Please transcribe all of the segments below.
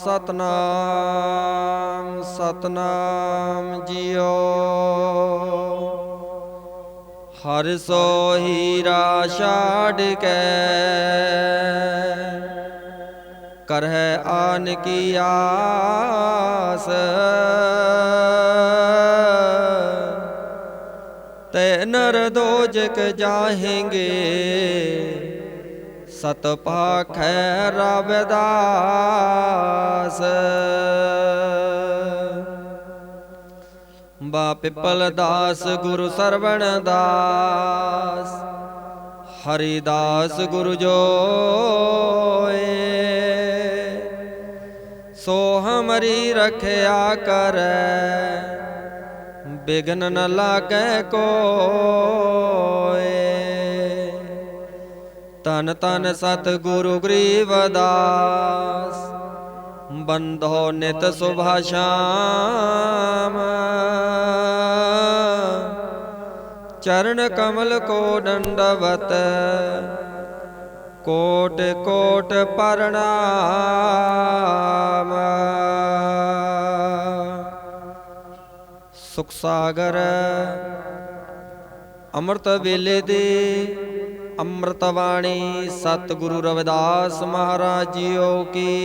सतनाम सतनाम जियो। हर सो हीरा छाड़ के करह आन की आस, ते नर दोजक जाहेंगे सत पाखै रविदास। बा पिपल दास गुरु सरवण दास, हरिदास गुरु जोए। सो हमरी रखया करे बिघ्न न लागे कोय। तन तन सतगुरु गरीबदास, बंधो नित सुबह शाम। चरण कमल को दंडवत कोट कोट प्रणाम। सुख सागर अमृत वेले दे अमृत वाणी सतगुरु रविदास महाराज जीओ की।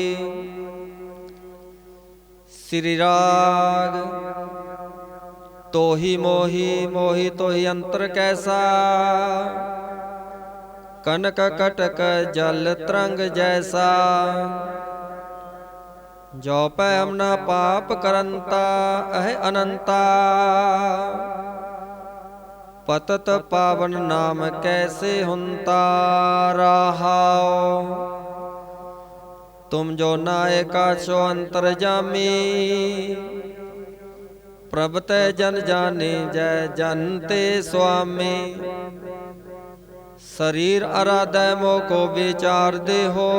श्री राग तोहि मोहि मोहि तोहि अंतर कैसा, कनक कटक जल तरंग जैसा। जो पै हमना पाप करंता अह अनंता, पतत पावन नाम कैसे हुंता रहाओ। तुम जो नायका छो अंतरजामी, प्रभ तै जन जाने जय जनते स्वामी। शरीर आराधय मोह को विचार दे हो,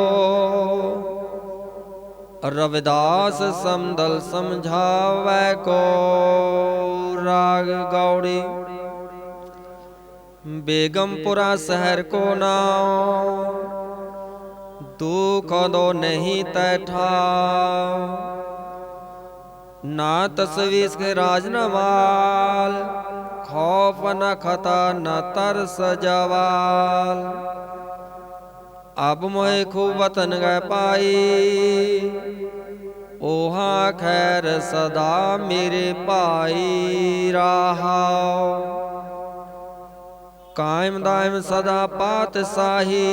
रविदास समदल समझावै को। राग गौड़ी बेगमपुरा शहर को नाम, दुख दो नहीं तैठाओ। ना तस्वीस के राजनवाल, खौफ न खता न तरस जवाल। अब मोहे खूब वतन गए पाई, ओहा खैर सदा मेरे पाई रहाओ। कायम दायम सदा पात साही,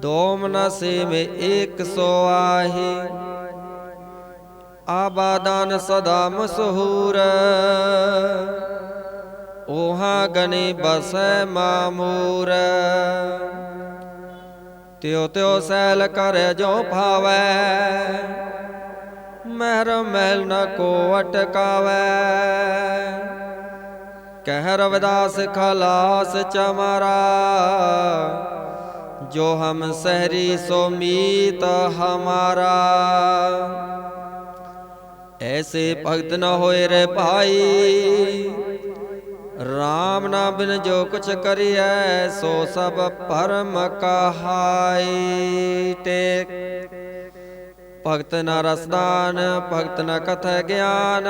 दोम नशे में एक सो आही। आबादान सदा मशहूर, ओहा गनी बसै मामूर। त्यो त्यो सैल कर जो भावै, महर महल न को अटकावै। कह रविदास खलास चमारा, जो हम सहरी सो मीत हमारा। ऐसे भक्त न होए रे भाई, राम ना बिन जो कुछ करिए सो सब परम कहाई। टेक भक्त न रसदान, भक्त न कथ ज्ञान,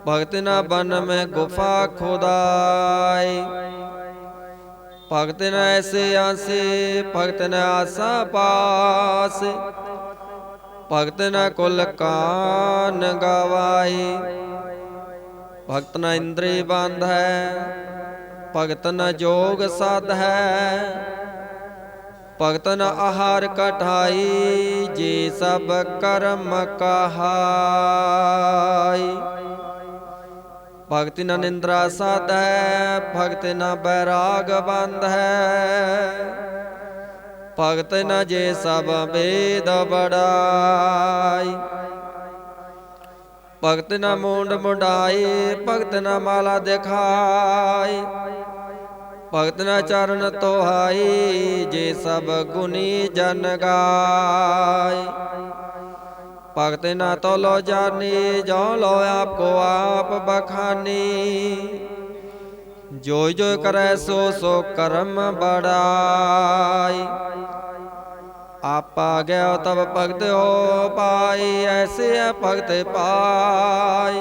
भक्त न बन में गुफा खुदाई। भक्त न ऐसे आसे, भक्त न आसा पास, भक्त न कुल कान गवाई। भक्त न इंद्री बांध है, भगत न जोग साध है। भगत न आहार कठाई, जे सब कर्म कहाई। भक्ति न निंद्रा साध है, भक्ति न बैराग बंध है। भगत न जे सब वेद बड़ाई। भगत न मूंड मुंडाई, भगत न माला दिखाई। भगत न चरण तोहाई, जे सब गुनी जन गाय। भगत न तो लो जानी, जो लो आपको आप बखानी। जो जो करे सो सो कर्म बढ़ाई। आपा गयो तब भगत हो पाई, ऐसे भगत पाई।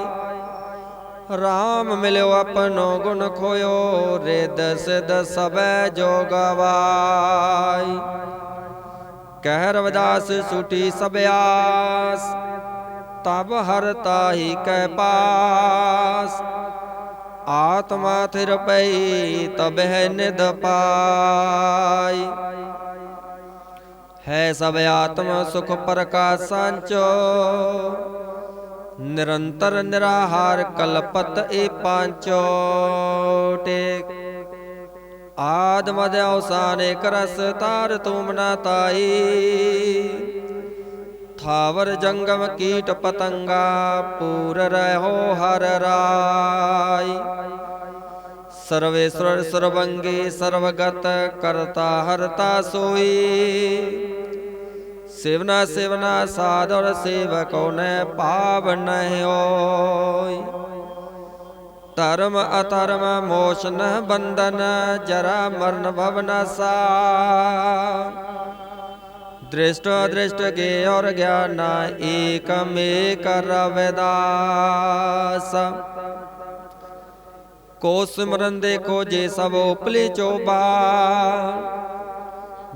राम मिलो अपनो गुण खोयो, रिद सिद सबे जो गवाई। कह रविदास सूटी सब आस, तब हर ताही कै पास। आत्मा थिर पई तब है निध पाई। है सब आत्म सुख प्रकाश सांचो, निरंतर निराहार कलपत ए पांचो। टेक आद मद अवसान एक रस, तार तुम न ताई। थावर जंगम कीट पतंगा, पूर रहो हर राय। सर्वेश्वर सर्वंगी सर्वगत, करता हरता सोई। सेवना सेवना साध और सेवकों ने पावन होय। धर्म अधर्म मोक्ष न बंधन, जरा मरण भवन सा। दृष्ट अदृष्ट गे और ज्ञान, एक में कर रविदास। को सिमरन देखो जे सब उपले चोबा,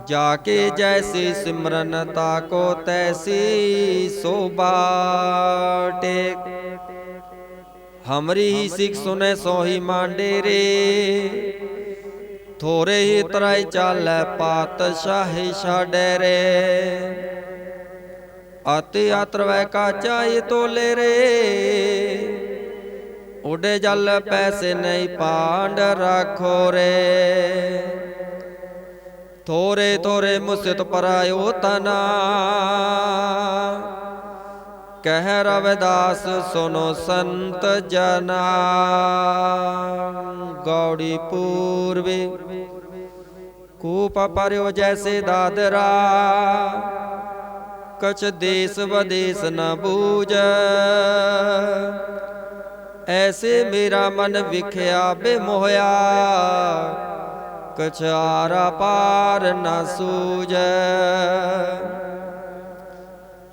जाके जैसी सिमरन ताको तैसी शोभा। टेक हमरी ही सिख सुने सो ही मांडे रे, थोरे ही तराई चाल पातशाही छाड़े रे। अति यात्र वह का चाहे तो ले रे, उड़े जल पैसे नहीं पांड रखो रे। थोरे थोरे मुसित परायो तना, कह रविदास सुनो संत जना। गौड़ी पूर्वी कूप पर्यो जैसे दादरा, कछ देश वदेश न बूझ। ऐसे मेरा मन विख्या बेमोहया, कछ आरा पार न सूझ।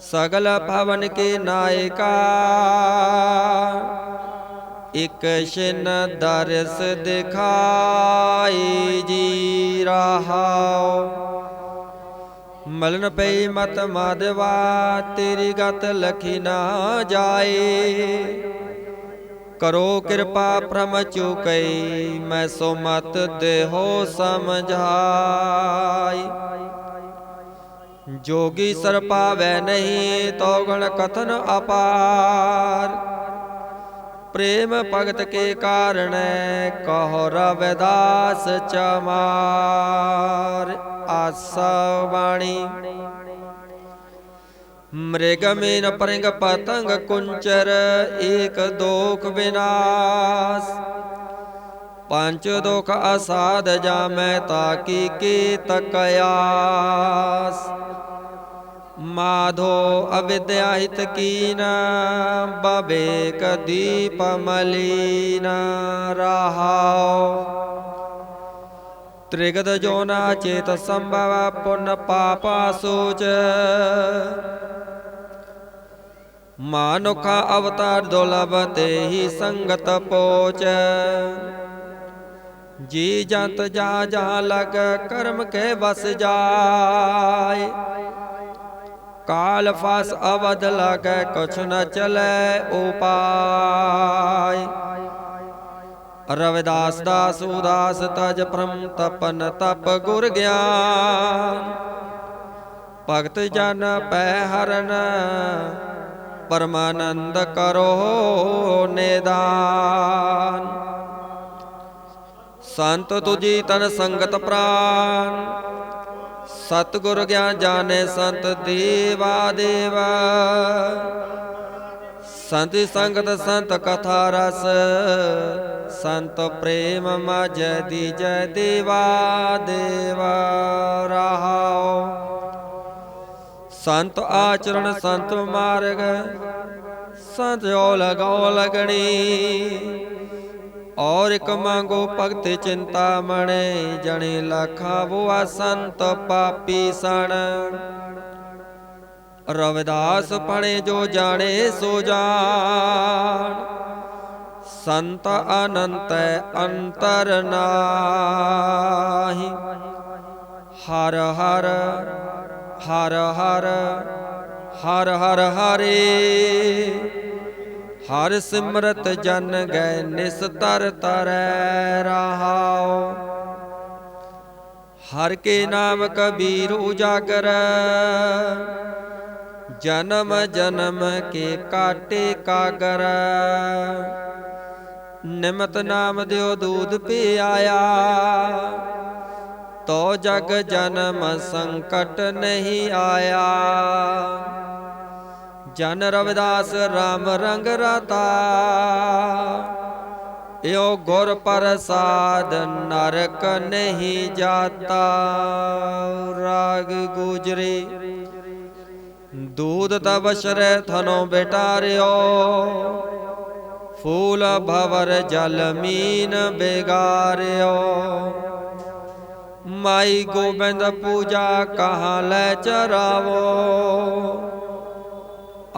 सगल भवन के नायका, एक शिन दर्श दिखाई जी रहा। मलन पई मत माधवा, तेरी गत लखी ना जाए। करो कृपा प्रम चुकई, मैं सो मत देहो समझाई। जोगी सर पावै नहीं, तो गण कथन अपार। प्रेम भगत के कारण, कहो रविदास चमार। आसा वाणी मृग मीन परिंग पतंग कुंचर, एक दोख विनाश। पंच दोख असाध जामै, ताकि के तकयास। माधो अविद्या हित कीन, बबेक दीप मलीन रहाओ। त्रिगद जोना चेत संभव, पुण्य पापा सोच। मानुखा अवतार दुर्लभ, ते ही संगत पोच। जी जंत जहाँ जहाँ लग, कर्म के बस जाय। काल फास अवध लग, कुछ न चले उपाय। रविदास दास उदास तज भ्रम, तपन तप गुर ज्ञान। भगत जन पै हरन, परमानंद करो निदान। संत तुझी तन संगत प्राण, सतगुर ज्ञान जाने संत देवा देवा। संत संगत संत कथा रस, संत प्रेम मज दिज देवा देवा रहाओ। संत आचरण संत मार्ग, संत जो लगाओ लगनी। और एक मांगो भगत चिंतामणे, जने लाखा वो संत पापी सण। रविदास पढ़े जो जाने सो जान, संत अनंत अंतर नाहि। हर हर हर हर हर हर हरे, हर सिमरत जन गए निस्तर तरੈ रहाओ। हर के नाम कबीर उजागर, जन्म जन्म के काटे कागर। निमत नाम दियो दूध पे आया, तो जग जन्म संकट नहीं आया। जन रविदास राम रंग राता, यो गुर प्रसाद नरक नहीं जाता। राग गुजरी दूध तब शर थनो बेटारियो, फूल भवर जल मीन बेगारियो। माई गोबिंद पूजा कहाँ ले चरावो,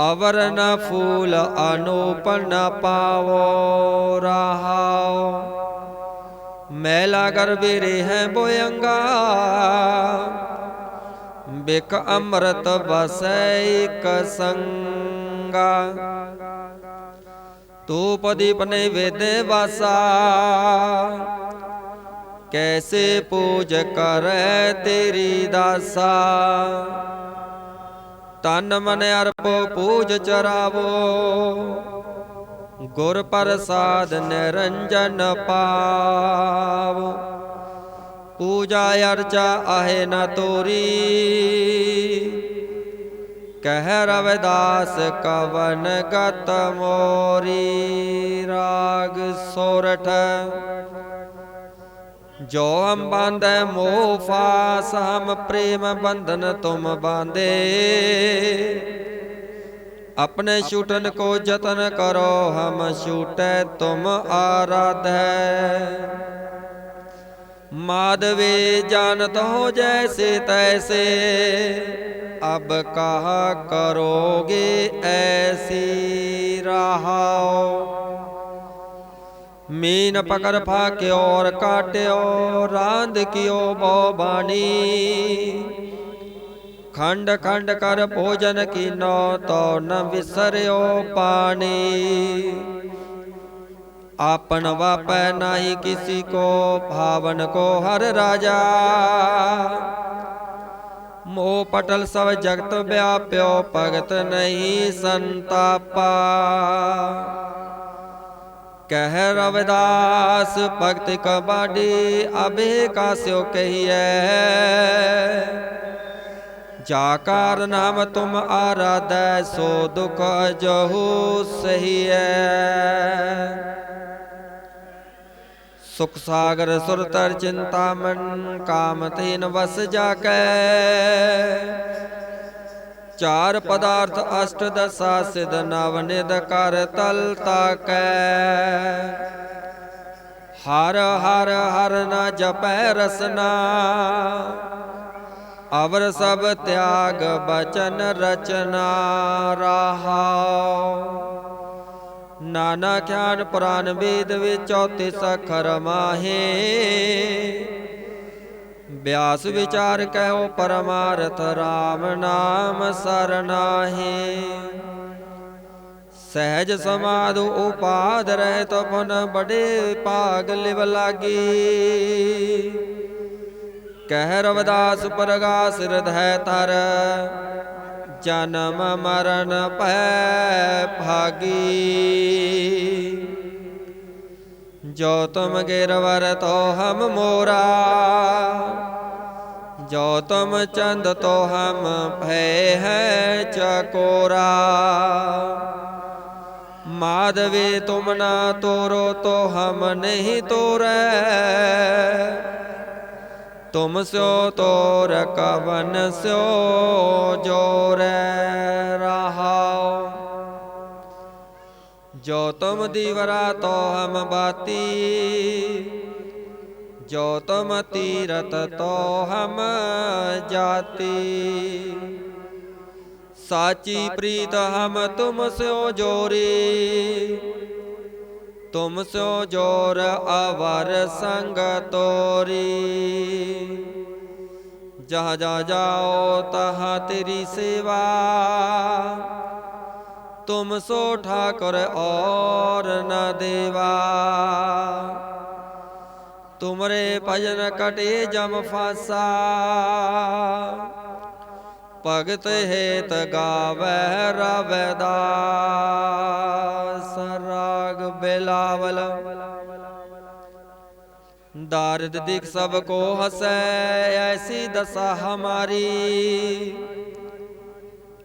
अवर न फूल अनूप न पावो। रहाओ मैला गर्भीरे है बोयंगा, बिक अमृत बसैक संगा। तूप दीप नैवेद्य वासा, कैसे पूज करे तेरी दासा। तन मन अर्पो पूज चरावो, गुर प्रसाद निरंजन पावो। पूजा अर्चा आहे न तोरी, कह रविदास कवन गत मोरी। राग सोरठ जो हम बांधे मोह फास, हम प्रेम बंधन तुम बांधे। अपने छूटन को जतन करो, हम छूटे तुम आराधे। माधवे जानत हो जैसे तैसे, अब कहा करोगे ऐसी। रहाओ मीन पकड़ फाक्यो और काट्यो, रांध कियो बो बानी। खंड खंड कर भोजन कीनो, तो न विसर्यो पानी। आपन वापै नाही किसी को, भावन को हर राजा। मोह पटल सब जगत व्याप्यो, भगत नहीं संतापा। कह रविदास भक्त कबाडी, अबे कास्यो कहिए। जाकार नाम तुम आराधै, सो दुख जहु सही है। सुख सागर सुरतर चिंतामन, काम तीन बस जाकै। चार पदार्थ अष्ट दशा सिद्ध, नव निध कर तल ताकै। हर हर हर न जपै रसना, अवर सब त्याग बचन रचना। रहाओ नाना ज्ञान पुराण वेद विच 34 अखर माहे। व्यास विचार कहो परमार्थ, राम नाम सरनाहे। सहज समाधु उपाद रहे, तो पुन बड़े पाग लिव लागी। कह रविदास प्रगास हृदय तर, जन्म मरण पै भागी। जो तुम गिरवर तो हम मोरा, जो तुम चंद तो हम भय है चकोरा। माधवे तुम ना तोरो, तो हम नहीं तोरे। तुम स्यो तोर कवन स्यो जोरे। रहाओ जो तुम दीवरा तो हम बाती, जो तुम तीरथ तो हम जाती। साची प्रीत हम तुम स्यो जोरी, तुम स्यो जोर अवर संग तोरी। जहाँ जहाँ जाओ तहाँ तेरी सेवा, तुम सो ठाकुर और न देवा। तुमरे भजन कटे जम फासा, भगत हेत गावै रविदास। राग बिलावल। दारिद दिख सबको हंसै, ऐसी दशा हमारी।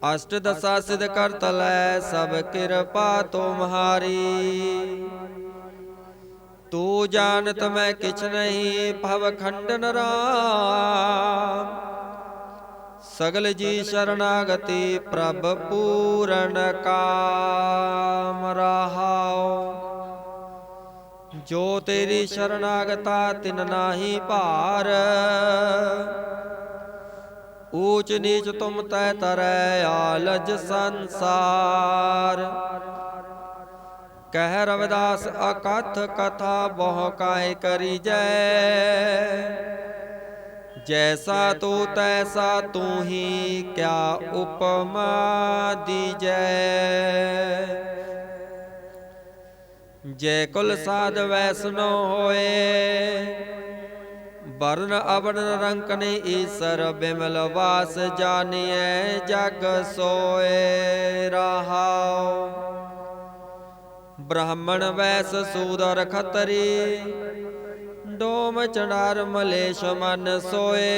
अष्ट दशा सिद्ध कर तलै, सब कृपा तुम्हारी। तू जानत मैं किछ नहीं, भव खंडन राम। सगल जी शरणागति, प्रभ पूरन काम। रहाओ जो तेरी शरणागता, तिन नाही पार। ऊंच नीच तुम तय तरै, आलज संसार। कह रविदास अकथ कथा, बहु काहे करी जय। जैसा तू तैसा तू ही, क्या उपमा दीजै। जय कुल साध वैष्णव होए, वर्ण अवर्ण रंकने ईसर। बिमल वास जानिए जग सोए। रहाओ ब्राह्मण वैश्य शूद्र खत्री, डोम चंडार मलेश मन सोए।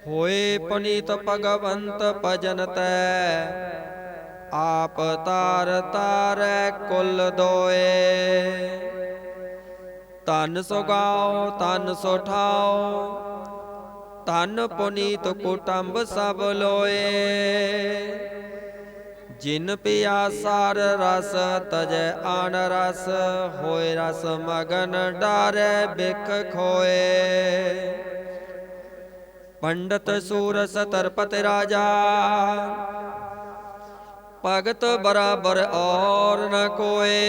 होए पुनीत भगवंत भजन तै, आप तार तारै कुल दोए। धन सो गाओ धन सो ठाओ, धन पुनीत कुटुंब सब लोए। जिन पिया सार रस, तजै आन रस। होए रस मगन डारै बिख खोए। पंडित सूर सतरपति राजा, भगत बराबर और न कोए।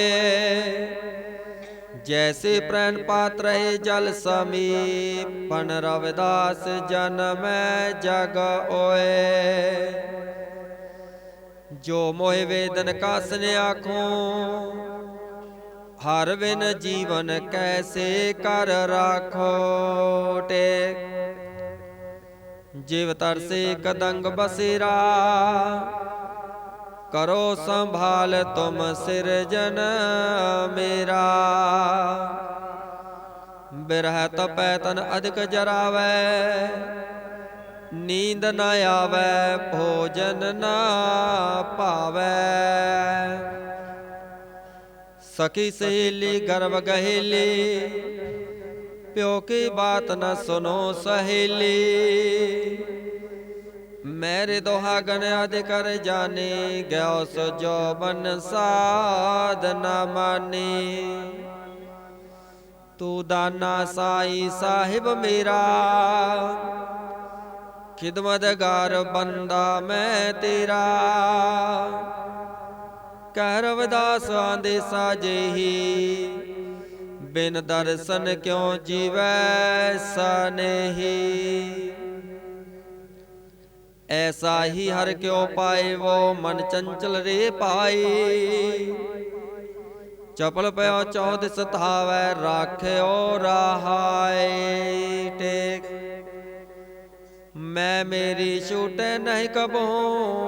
जैसे प्रैन पात्र है जल समीप, पन रविदास जन्म जग ओए। जो मोह वेदन का स्ने आँखों, हर बिन जीवन कैसे कर राखो। टेक जीव तर से कदंग बसेरा, करो संभाल तुम सिरजन मेरा। बिरह तपै तन अधिक जरावै, नींद न आवै भोजन न पावै। सखी सहेली गर्भ गहेली, प्यो की बात न सुनो सहेली। मेरे दोहागन आदि कर जाने, गयो सो जौबन साध न माने। तू दाना साई साहिब मेरा, खिदमतगार बंदा मैं तेरा। कह रविदास आंदे साजे ही, बिन दर्शन क्यों जीवै सनेही। ऐसा ही हर क्यों पाए, वो मन चंचल रे पाए। चपल पयो चौदिस धावै, राख्यो रहाए। टेक मैं मेरी छूटे नहीं कबहू,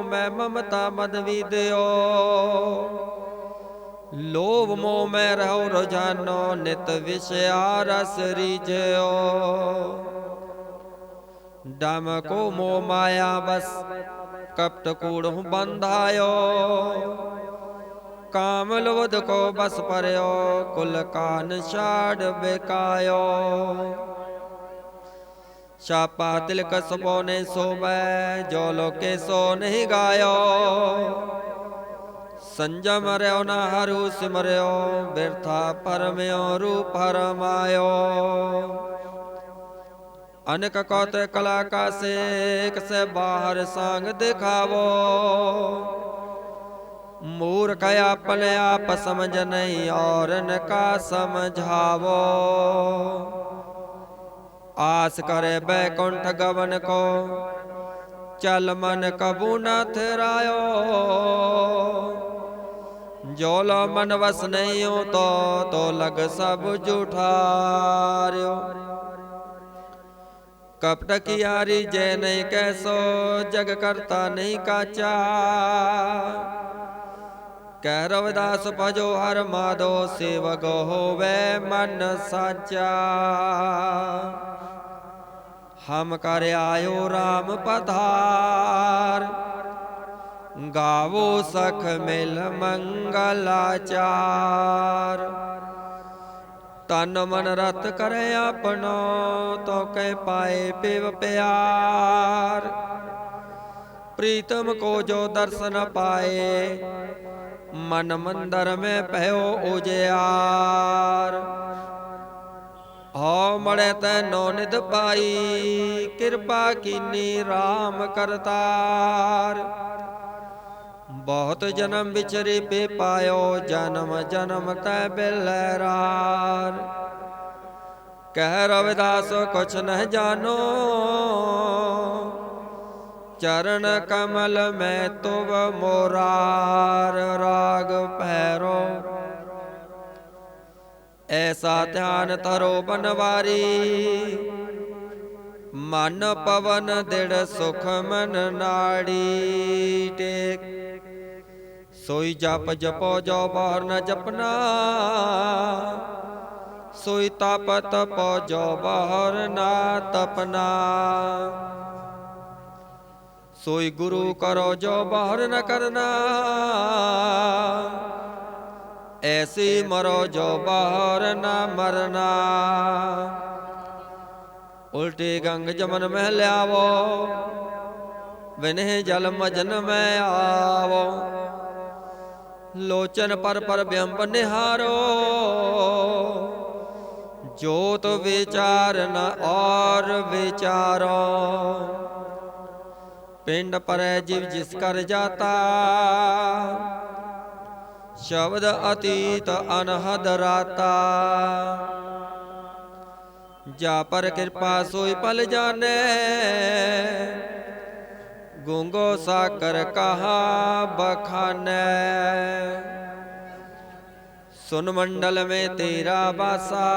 मैं ममता मद विद्यो। लोभ मोह में रहो रोजानो, नित विषया रस रीझयो। डम को मोह माया बस, कपट कूड़ बंधायो। काम लोध को बस परयो, कुल कान छाड़ बिकायो। छापा तिलक सबो ने सोबै, जो लोके सो नहीं गायो। संजम रहो न हरू सिमरयो, बिरथा परम्यो रूप हरमायो। अनक कौत कला का सेक से बाहर सांग दिखावो, मूर्ख अपने आप समझ नहीं और इनका समझावो। आस करे बैकुंठ गवन को, चल मन कबू न थिरायो। जो लो मन वस नहीं हो तो लग सब जुठार्यो। कपट की यारी जय नहीं कैसो, जग करता नहीं काचा। कह रविदास भजो हर माधो, सेवक होवे मन साचा। हम कर आयो राम पधार, गावो सख मिल मंगलाचार। तन मन रत करे अपनो, तो कह पाए पिव प्यार। प्रीतम को जो दर्शन पाए, मन मंदिर में पहो उजियार। हो मड़े तैनो निध पाई, कृपा कीनी राम करतार। बहुत जन्म बिचरी पे पायो, जन्म जन्म तै बिलरार। कह रविदास कुछ न जानो, चरण कमल में तुव मोरार। राग भैरो ऐसा ध्यान धरो बनवारी, मन पवन दृढ़ सुख मन नाड़ी टेक। सोई जप जपो जो बाहर न जपना, सोई तप तपो जो बाहर न तपना। सोई गुरु करो जो बाहर न करना, ऐसी मरो जो बाहर न मरना। उल्टी गंग जमन में ल्यावो, विनह जल मजन में आवो। लोचन पर ब्यंब निहारो, जोत विचार न और विचारो। पिंड पर जीव जिस कर जाता, शब्द अतीत अनहद राता। जा पर कृपा सोई पल जाने, गूंगो साकर कहा बखाने। सुन मंडल में तेरा बासा,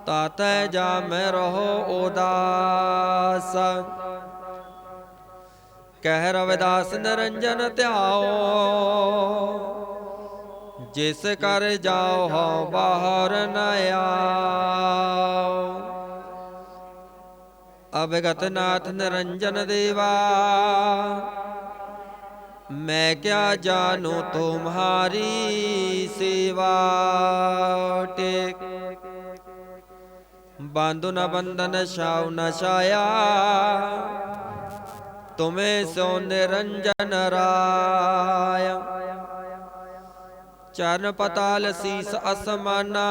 ताते जा में रहो उदास। कह रविदास निरंजन त्याओ, जिस कर जाओ हो बाहर न आओ। अभिगत नाथ निरंजन देवा, मैं क्या जानू तुम्हारी सेवा। टेक बांधु न बंधन छाऊ न छाया, तुम्हें सो निरंजन राय। चरण पताल शीस असमाना,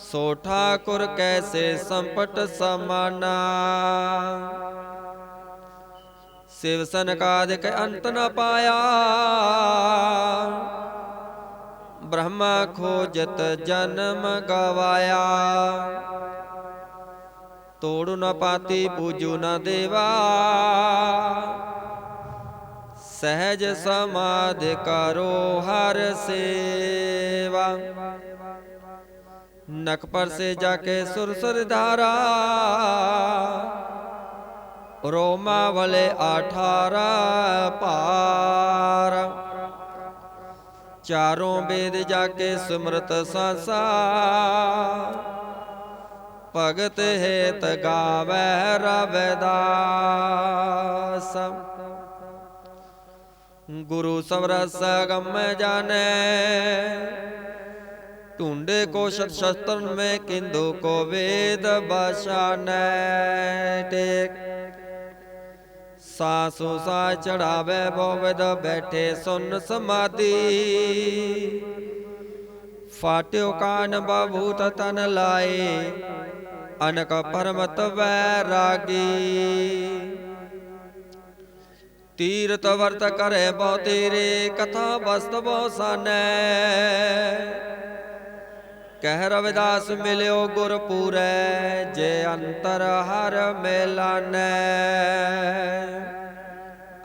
सो ठाकुर कैसे संपट समाना। शिव सनकादिक अंत न पाया, ब्रह्मा खोजत जन्म गवाया। तोड़ू न पाती पूजू न देवा, सहज समाधि करो हर सेवा। नख पर से जाके सुरसुर धारा, रोमा वाले 18 पार। चारों वेद जाके सुमृत सांसा, भगत हेत गावे रविदास। गुरु सबरस गम जाने, ढूंढे को शस्त्र में किंदु को वेद बशाने। टेक ਸਾਸੂ ਸਾ ਚੜਾਵੇ ਬੋਵਿਦ ਬੈਠੇ ਸੁਨ ਸਮਾਧੀ ਫਾਟਿਓ ਕਾਨ ਬਭੂਤ ਤਨ ਲਾਏ ਅਨਕ ਪਰਮਤ ਵੈਰਾਗੀ ਤੀਰਤ ਵਰਤ ਕਰੇ ਬਹੁ ਤੇਰੇ ਕਥਾ ਬਸਤ ਬਹੁ ਸਾਨੈ ਕਹਿ ਰਵਿਦਾਸ ਮਿਲਿਓ ਗੁਰ ਪੂਰੈ ਜੇ ਅੰਤਰ ਹਰ ਮਿਲਾਨੈ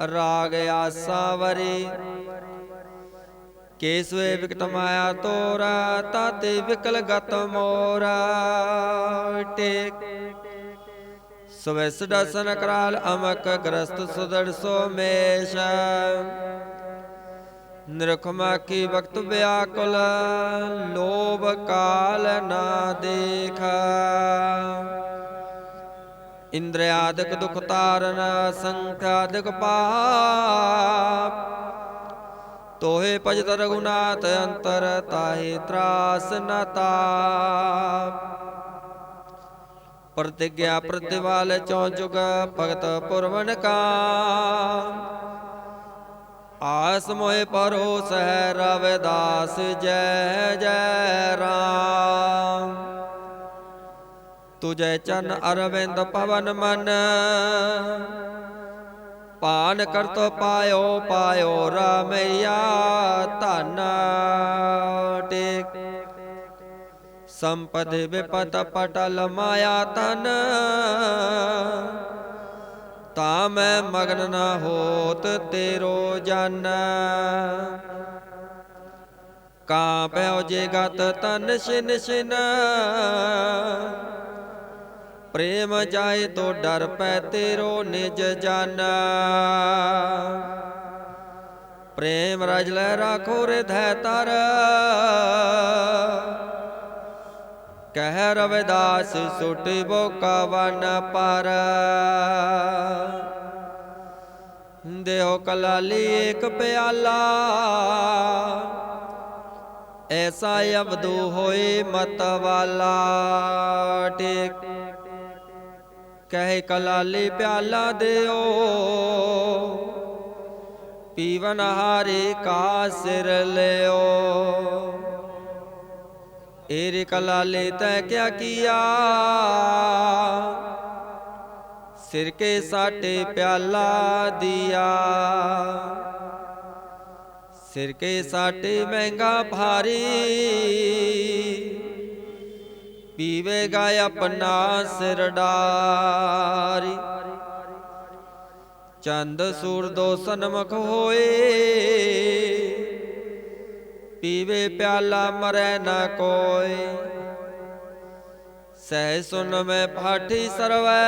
ਰਾਗ ਆਸਾਵਰੀ ਕੇਸਵੇ ਵਿਕਟ ਮਾਇਆ ਤੋਰਾ ਤਾਤੇ ਵਿਕਲ ਗਤ ਮੋਰਾ ਟੇਕ ਸਵੈਸ ਦਸਨ ਕਰਾਲ ਅਮਕ ਗ੍ਰਸਤ ਸੁਦੜ ਸੋਮੇਸ਼ ਨਿਰਖਮਾ ਕੀ ਵਕਤ ਵਿਆਕੁਲ ਲੋਭ ਕਾਲ ਨਾ ਦੇਖ ਇੰਦ੍ਰਿਆਦਿਕ ਦੁਖ ਤਾਰਨ ਸੰਖਾਦਿਕ ਪਾਪ ਤੋਹੇ ਭਜਤ ਰਘੁਨਾਥ ਅੰਤਰ ਤਾਹੇ ਤਰਾਸ ਨ ਤਾਪ ਪ੍ਰਤਿਗਿਆ ਪ੍ਰਤਿਵਾਲ ਚੌ ਜੁਗ ਭਗਤ ਪੁਰਵਨ ਕਾਮ ਆਸ ਮੋਹਿ ਪਰੋਸ ਹੈ ਰਵਿਦਾਸ ਜੈ ਜੈ ਰਾਮ ਤੁਝੈ ਚਰਨ ਅਰਵਿੰਦ ਪਵਨ ਮਨ ਪਾਨ ਕਰਤ ਪਾਇਓ ਪਾਇਓ ਰਾਮਈਆ ਧਨ ਟੇਕ ਸੰਪਦਿ ਵਿਪਤ ਪਟਲ ਮਾਇਆ ਤਨ ਤਾ ਮੈਂ ਮਗਨ ਨਾ ਹੋਤ ਤੇਰੋ ਜਨ ਕਾਂਪਿਓ ਜੇ ਗਤ ਤਨ ਛਿਨ ਛਿਨ ਪ੍ਰੇਮ ਜਾਏ ਤੋ ਡਰ ਪੈ ਤੇਰੋ ਨਿਜ ਜਨ ਪ੍ਰੇਮ ਰਜ ਲੈ ਰਾਖੋ ਰਿਧੈ ਤਰ ਕਹਿ ਰਵਿਦਾਸ ਸੁਟੀ ਬੋਕਾ ਵਨ ਪਰ ਦੇਹੋ ਕਲਾਲੀ ਏਕ ਪਿਆਲਾ ਐਸਾ ਅਵਦੂ ਹੋਏ ਮਤ ਵਾਲਾ ਟੇਕ ਕਹਿ ਕਲਾਲੀ ਪਿਆਲਾ ਦਿਓ ਪੀਵਨ ਹਾਰੇ ਕਾ ਸਿਰ ਲਿਓ ਏਰੇ ਕਲਾਲੇ ਤੈ ਕਿਆ ਕੀਆ ਸਿਰ ਕੇ ਸਾਟੇ ਪਿਆਲਾ ਦਿਆ ਸਿਰ ਕੇ ਸਾਟੇ ਮਹਿੰਗਾ ਭਾਰੀ ਪੀਵੇਗਾ ਆਪਣਾ ਸਿਰ ਡਾਰੀ ਚੰਦ ਸੂਰ ਦੋ ਸਨਮੁਖ ਹੋਏ ਪੀਵੇ ਪਿਆਲਾ ਮਰੈ ਨਾ ਕੋਇ ਸਹਿ ਸੁਨ ਮੈਂ ਪਾਠੀ ਸਰਵੈ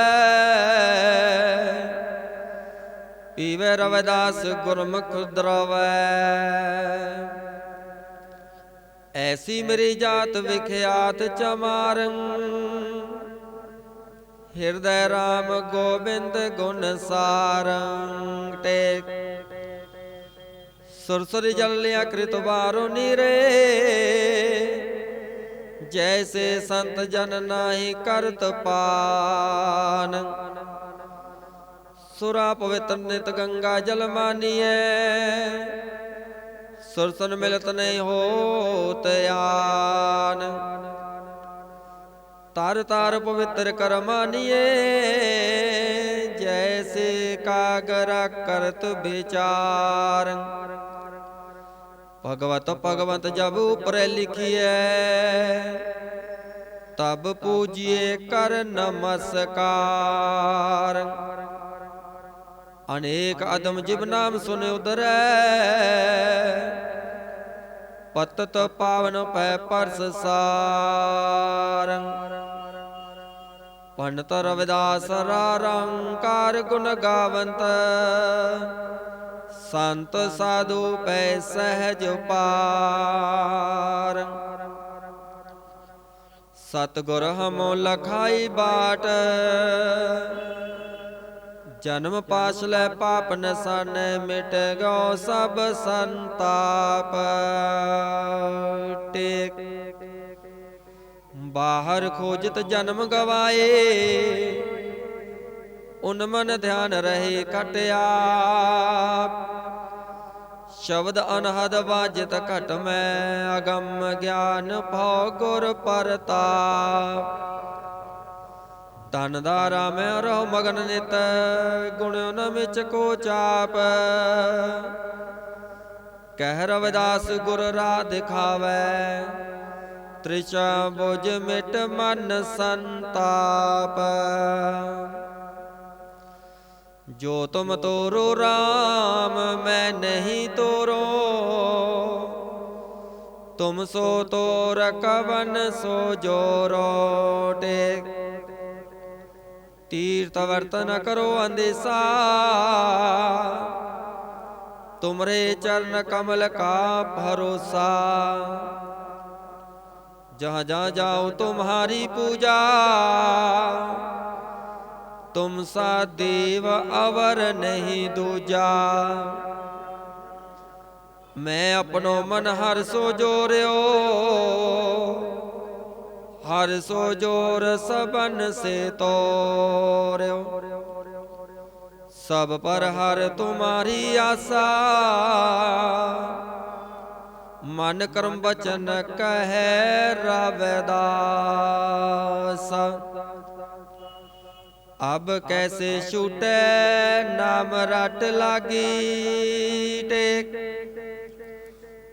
ਪੀਵੇ ਰਵਿਦਾਸ ਗੁਰਮੁਖ ਦਰਵੈ ਐਸੀ ਮੇਰੀ ਜਾਤ ਵਿਖਿਆਤ ਚਮਾਰੰ ਹਿਰਦੈ ਰਾਮ ਗੋਬਿੰਦ ਗੁਣ ਸਾਰੰ ਟੇਕ ਸੁਰਸੁਰ ਜਲ ਲਿਆ ਕ੍ਰਿਤ ਵਾਰੋ ਨੀਰੇ ਜੈਸੇ ਸੰਤ ਜਨ ਨਾਹੀ ਕਰਤ ਪਾਨ ਸੁਰਾ ਪਵਿੱਤਰ ਨਿਤ ਗੰਗਾ ਜਲ ਮਾਨੀਐ ਸੁਰਸਨ ਮਿਲਤ ਨਹੀਂ ਹੋਤ ਆਨ ਤਰ ਤਰ ਪਵਿੱਤਰ ਕਰ ਮਾਨੀਏ ਜੈਸੇ ਕਾਗਰ ਕਰਤ ਵਿਚਾਰ ਭਗਵਤ ਭਗਵੰਤ ਜਬ ਉਪਰ ਲਿਖੀਐ ਤਬ ਪੂਜੀਏ ਕਰ ਨਮਸਕਾਰ ਅਨੇਕ ਅਦਮ ਜਿਬ ਨਾਮ ਸੁਨ ਉਦਰੈ ਪਤਤ ਪਾਵਨ ਪੈ ਪਰਸ ਸਾਰ ਪੰਡਤ ਰਵਿਦਾਸ ਰਾਰੰਕਾਰ ਗੁਣ ਗਾਵੰਤ ਸੰਤ ਸਾਧੂ ਪੈ ਸਹਿਜ ਪਾਰ ਸਤਿਗੁਰ ਹਮੋ ਲਖਾਈ ਬਾਟ ਜਨਮ ਪਾਸ ਲੈ ਪਾਪ ਨਸਾਨੈ ਮਿਟ ਗਓ ਸਭ ਸੰਤਾਪ ਟੇਕ ਬਾਹਰ ਖੋਜਤ ਜਨਮ ਗਵਾਏ उन मन ध्यान रहे खटिया। शब्द अनहद बाजित घट में अगम ज्ञान भौ गुर परताप। धन दारा में रहो मगन नित गुण न मिच को चाप। कह रविदास गुर राह दिखावे तृषा बुझ मिट मन संताप। जो तुम तोरो राम मैं नहीं तोरो, तुम सो तोर कवन सो जोरो। टेक तीर्थ वर्त न करो अंदेशा, तुमरे चरण कमल का भरोसा। जहाँ जहाँ जाओ तुम्हारी पूजा, तुम सा देव अवर नहीं दूजा। मैं अपनो मन हर सो जोर्यो, हर सो जोर सबन से तोर्यो। सब पर हर तुम्हारी आशा, मन कर्म वचन कहे रविदास। अब कैसे छूटे नाम रट लागी। टेक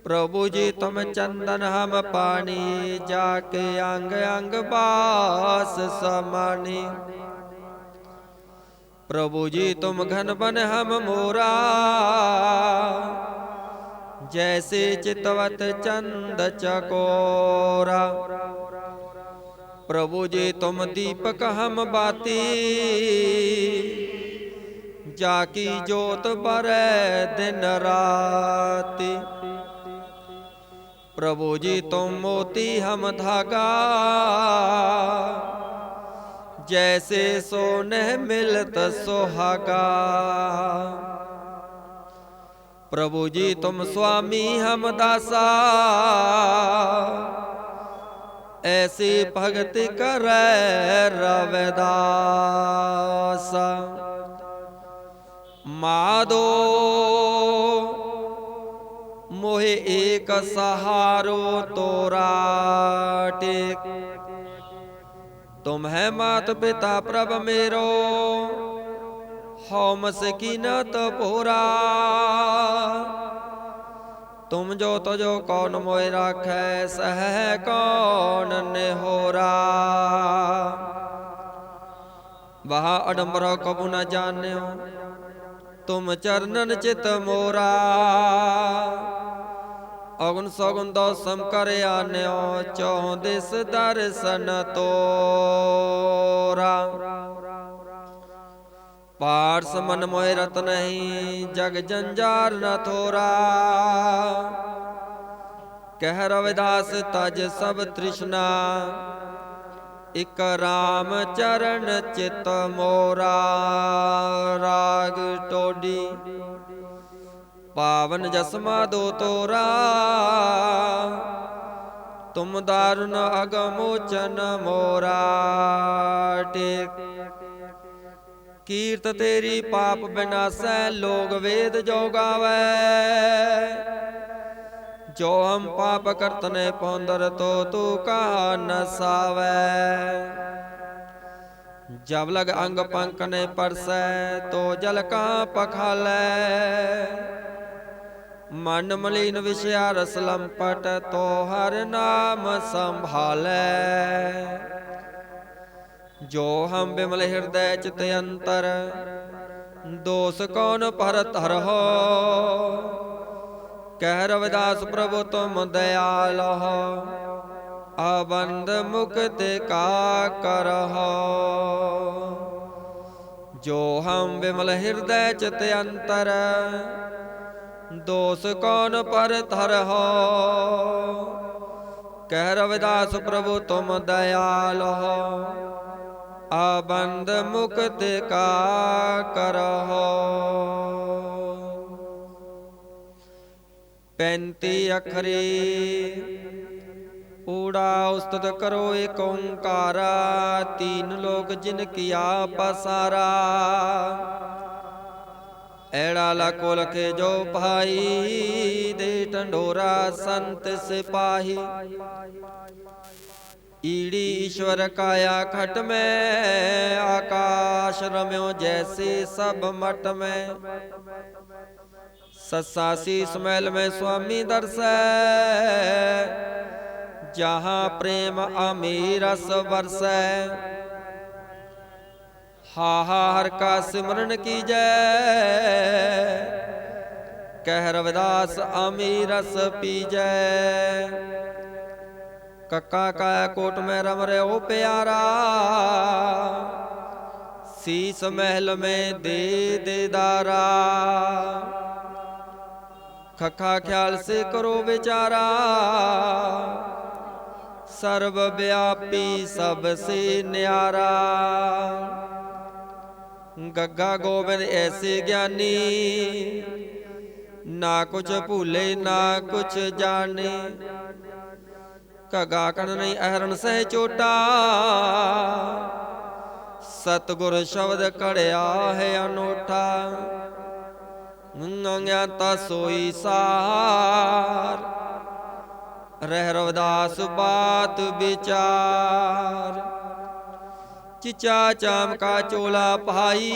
प्रभु जी तुम चंदन हम पानी, जाके अंग अंग बास समानी। प्रभु जी तुम घन बन हम मोरा, जैसे चितवत चंद चकोरा। प्रभु जी तुम दीपक हम बाती, जाकी जोत बरै दिन राति। प्रभु जी तुम मोती हम धागा, जैसे सोने मिलत सुहागा। प्रभु जी तुम स्वामी हम दासा, ऐसी भक्ति करे रविदास। माधो मोहे एक सहारो तोरा। टेक तुम है मात पिता प्रभ मेरो, होम सकीन तो पूरा। तुम जो तुझो कौन मोय राखै, सह कौन निहोरा। वह अडम्बरो कबू न जान्यो, तुम चरणन चित मोरा। अगुन सगुन दोषम कर आन्यो, चौं दिस दर्शन तोरा। पार्स मन मोय रत नहीं, जग जंजार न थोरा। कह रविदास तज सब तृष्णा, इक राम चरण चित मोरा। राग टोडी पावन जसमा दो तोरा, तुम दारुण अगमोचन मोरा। टेक कीर्त तेरी पाप विनाशै, लोग वेद जो गावै। जो हम पाप करतने पौंदर, तो तू कहा नसावै। जब लग अंग पंक ने परसै, तो जल कहाँ पखालै। मन मलिन विषया रस लंपट, तो हर नाम संभालै। जो हम विमल हृदय चित अंतर, दोष कौन परत हरहो। कह रविदास प्रभु तुम दयाल हो, अबंध मुक्ति का करहो। जो हम विमल हृदय चित अंतर, दोष कौन परत हरहो। कह रविदास प्रभु तुम दयाल हो, अबंध मुक्ति का करहो। 35 अखरी ऊड़ा उस्तुत करो एक ओंकारा, तीन लोक जिन किया पसारा। ऐड़ा लाको लखे जो भाई, दे ढंढोरा संत सिपाही। ईड़ी ईश्वर काया खट में, आकाश रम्यो जैसे सब मठ में। ससा शीस महल में स्वामी दर्शै, जहाँ प्रेम अमीरस बरसै। हा हा हर का सिमरन कीजै, कह रविदास अमीरस पीजै। कक्का काया कोट में रम रे ओ प्यारा, शीस महल में दे देदारा। खखा ख्याल से करो विचारा, सर्वव्यापी सबसे न्यारा। गग्गा गोविंद ऐसे ज्ञानी, ना कुछ भूले ना कुछ जाने। घगा कण नहीं अहरण सह चोटा, सतगुर शब्द कड़िया है अनोठा। ज्ञाता सोई सार, रह रविदास बात विचार। चिचा चाम का चोला भाई,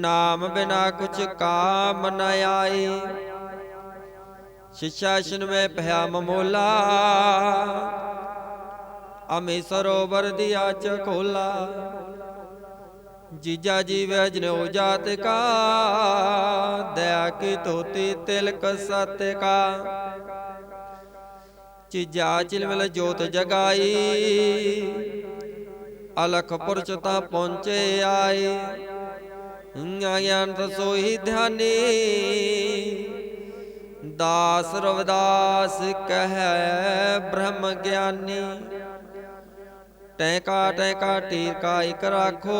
नाम बिना कुछ काम न आए। शिष्याशन में भया ममोला, अमी सरोवर दिया चकोला। जीजा जी वैजन हो जात का, दया की धोती तिलक सत्य का। चीजा चिलमिल जोत जगाई, अलख पुरचता पहुंचे आए। ज्ञान रसोई ध्यानी, दास रविदास कह ब्रह्म ज्ञानी। टैका टैका टीर का एक राखो,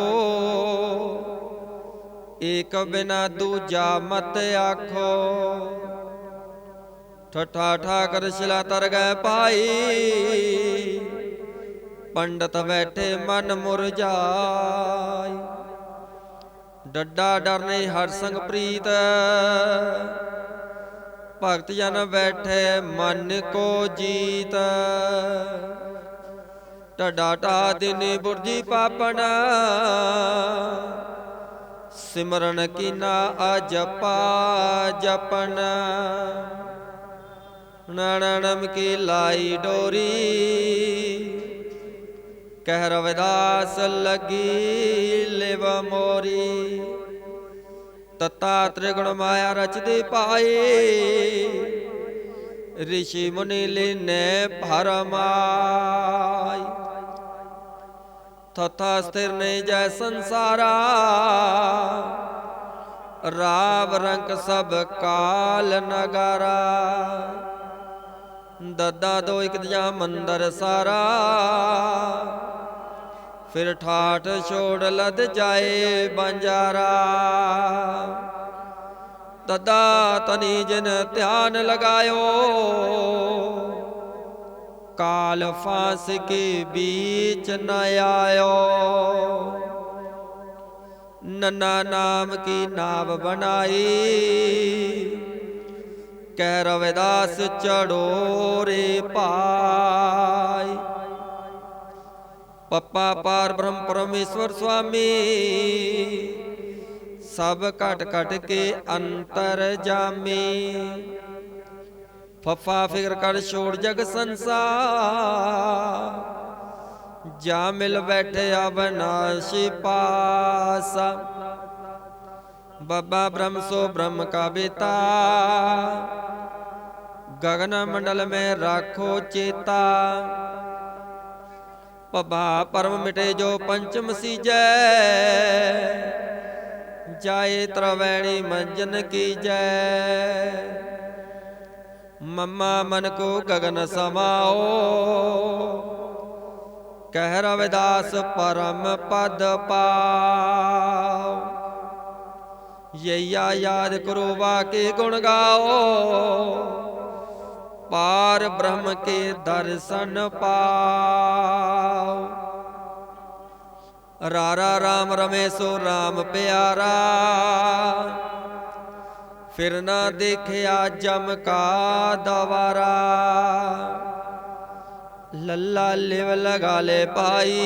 एक बिना दूजा मत आखो। ठठा ठाकर शिला तर गए पाई, पंडित बैठे मन मुरझाई। डड्डा डरने हर संग प्रीत, भक्त जन बैठे मन को जीत। ढाटा दिन बुरजी पापना, सिमरन की ना अजपा जपन। ननम की लाई डोरी, कह रविदास लगी लिव मोरी। तत्ता त्रिगुण माया रचते पाए, ऋषि मुनि लीने भरमाई। तथा स्थिर ने जय संसारा, राव रंग सब काल नगारा। दद्दा दो एक दिया मंदर सारा, फिर ठाठ छोड़ लद जाए बंजारा। दद्दा तनी जिन ध्यान लगायो, काल फांस के बीच न आयो। नन्ना नाम की नाव बनाई, कह रविदास चढ़ो रे पाई। पप्पा पार ब्रह्म परमेश्वर स्वामी, सब कट कट के अंतर जामी। फफा फिक्र कर छोड़ जग संसार, जा मिल बैठे अविनाशी पासा। बाबा ब्रह्म सो ब्रह्म का बेटा, गगन मंडल में राखो चेता। पबा परम मिटे जो पंचम सीजै, जाए त्रिवेणी मंजन की जय। मम्मा मन को गगन समाओ, कह रविदास परम पद पाओ। यैया याद करो वाके गुण गाओ, पार ब्रह्म के दर्शन पाओ। रारा राम रमे सो राम प्यारा, फिर ना देखिया जम का दवारा। लल्ला लिव लगा ले पाई,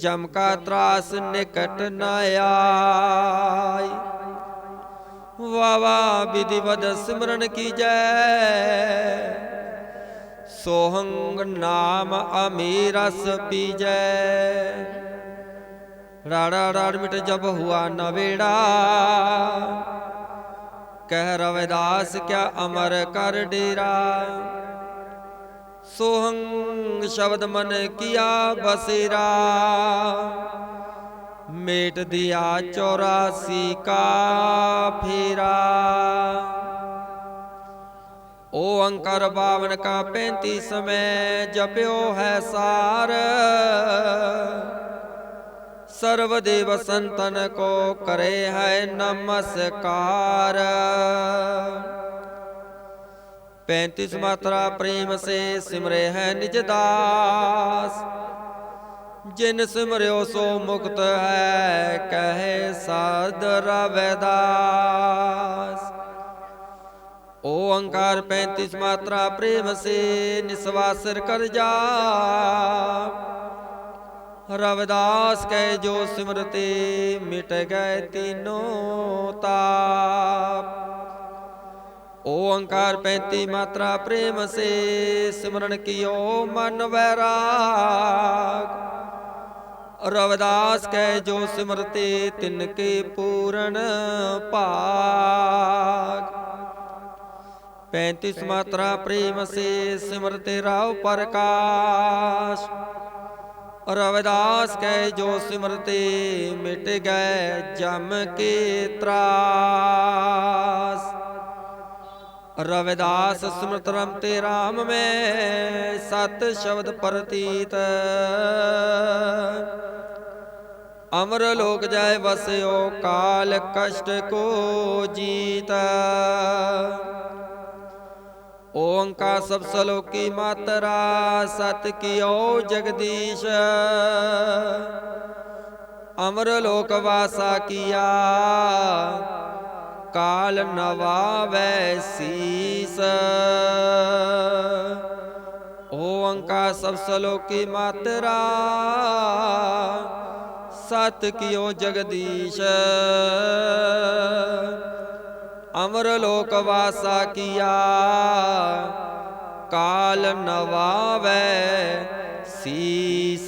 जम का त्रास निकट न आय। वावा विधिवद सिमरन की जय, सोहंग नाम अमीरस पीजय। राड़ा राड़ मिट जब हुआ नवेड़ा, कह रविदास क्या अमर कर डेरा। सोहंग शब्द मन किया बसेरा, मेट दिया 84 का फेरा। ओंकार 52 का 35 में जप्यो है सार, सर्वदेव संतन को करे है नमस्कार। 35 मात्रा प्रेम से सिमरे है निज दास, जिन सिमर्यो सो मुक्त है कहे साध रविदास। ओंकार 35 मात्रा प्रेम से निस्वासर कर जा, रविदास कहे जो सिमरते मिट गए तीनों ताप। ओंकार 35 मात्रा प्रेम से सिमरन कियो मन वैराग, रविदास कहे जो सिमरते तिनके पूर्ण भाग। 35 मात्रा प्रेम से सिमरते राव प्रकाश, रविदास कहे जो सिमरते मिट गए जम के त्रास। रविदास सिमरत रमते राम में सत शब्द प्रतीत, अमर लोक जाय बसयो काल कष्ट को जीत। ओंकार सब सलोक की मात्रा, सत कियो जगदीश, अमर लोक वासा किया काल नवावै शीस। ओंकार सब सलोक की मात्रा, सत कियो जगदीश, अमर लोक वासा किया काल नवावै शीस।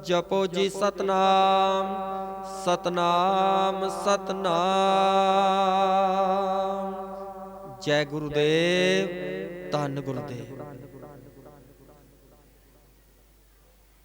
जपो जी सतनाम सतनाम सतनाम। जय गुरुदेव, धन गुरुदेव।